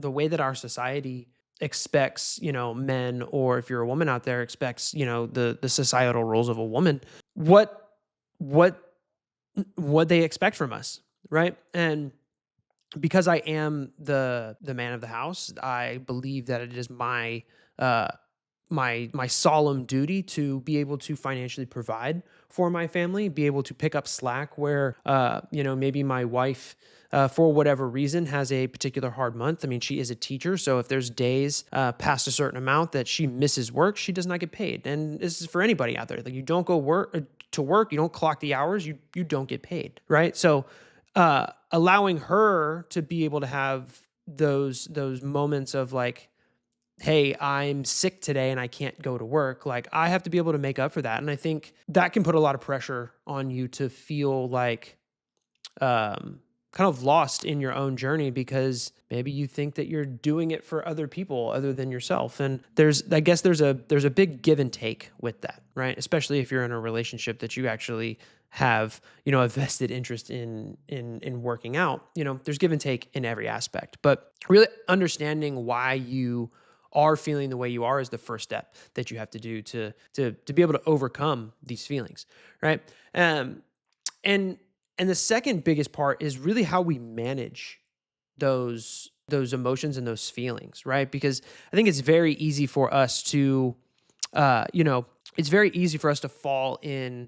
the way that our society expects, men, or if you're a woman out there, expects, the societal roles of a woman, what what what they expect from us, right? And because I am the man of the house, I believe that it is uh my solemn duty to be able to financially provide for my family, be able to pick up slack where maybe my wife for whatever reason has a particular hard month. I mean, she is a teacher, so if there's days past a certain amount that she misses work, she does not get paid. And this is for anybody out there. Like, you don't go to work, you don't clock the hours, you don't get paid, right? So allowing her to be able to have those moments of like, hey, I'm sick today and I can't go to work. Like, I have to be able to make up for that. And I think that can put a lot of pressure on you to feel like kind of lost in your own journey, because maybe you think that you're doing it for other people other than yourself. And I guess there's a big give and take with that, right? Especially if you're in a relationship that you actually have, a vested interest in working out. There's give and take in every aspect, but really understanding why you are feeling the way you are is the first step that you have to do to be able to overcome these feelings, right? And the second biggest part is really how we manage those emotions and those feelings, right? Because I think it's very easy for us to, it's very easy for us to fall in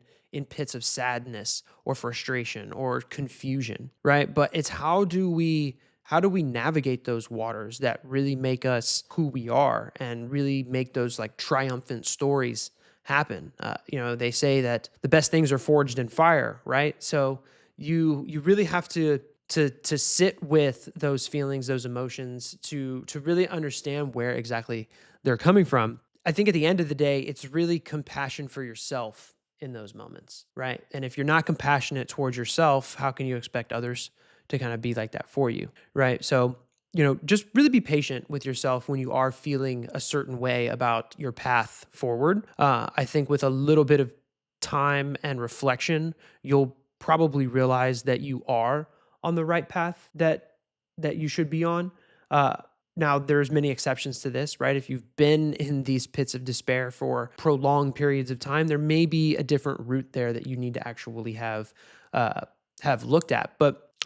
pits of sadness or frustration or confusion, right? But it's how do we navigate those waters that really make us who we are and really make those like triumphant stories happen? They say that the best things are forged in fire, right? So you really have to sit with those feelings, those emotions, to really understand where exactly they're coming from. I think at the end of the day, it's really compassion for yourself in those moments, right? And if you're not compassionate towards yourself, how can you expect others to kind of be like that for you, right? So, just really be patient with yourself when you are feeling a certain way about your path forward. I think with a little bit of time and reflection, you'll probably realize that you are on the right path that you should be on. Now, there's many exceptions to this, right? If you've been in these pits of despair for prolonged periods of time, there may be a different route there that you need to actually have looked at.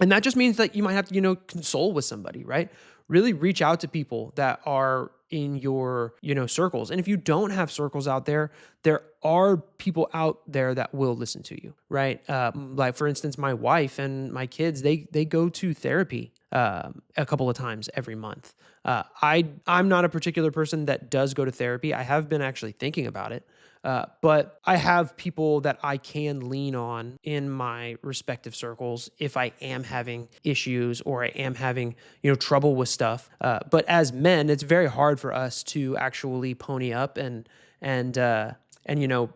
And that just means that you might have to, console with somebody, right? Really reach out to people that are in your, circles. And if you don't have circles out there, there are people out there that will listen to you, right? Like, for instance, my wife and my kids, they go to therapy a couple of times every month. I'm not a particular person that does go to therapy. I have been actually thinking about it. But I have people that I can lean on in my respective circles if I am having issues or I am having, trouble with stuff. But as men, it's very hard for us to actually pony up and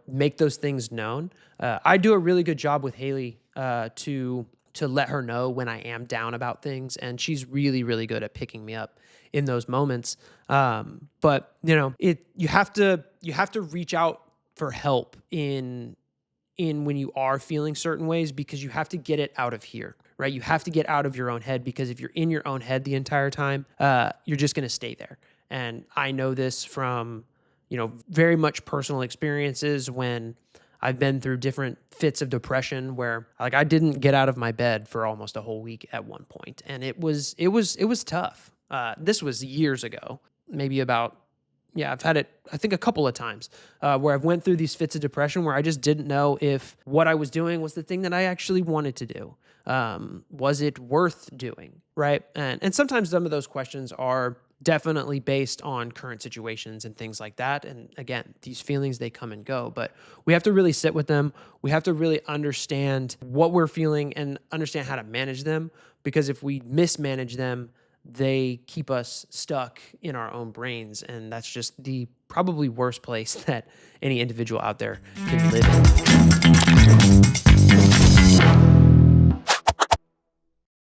make those things known. I do a really good job with Haley to let her know when I am down about things, and she's really, really good at picking me up in those moments. But you have to reach out for help in when you are feeling certain ways, because you have to get it out of here, right? You have to get out of your own head, because if you're in your own head the entire time, you're just going to stay there. And I know this from, very much personal experiences when I've been through different fits of depression where, like, I didn't get out of my bed for almost a whole week at one point, and it was tough. This was years ago, maybe about, yeah, I've had it, I think, a couple of times where I've went through these fits of depression where I just didn't know if what I was doing was the thing that I actually wanted to do. Was it worth doing, right? And sometimes some of those questions are definitely based on current situations and things like that. And again, these feelings, they come and go, but we have to really sit with them. We have to really understand what we're feeling and understand how to manage them, because if we mismanage them, they keep us stuck in our own brains. And that's just the probably worst place that any individual out there can live in.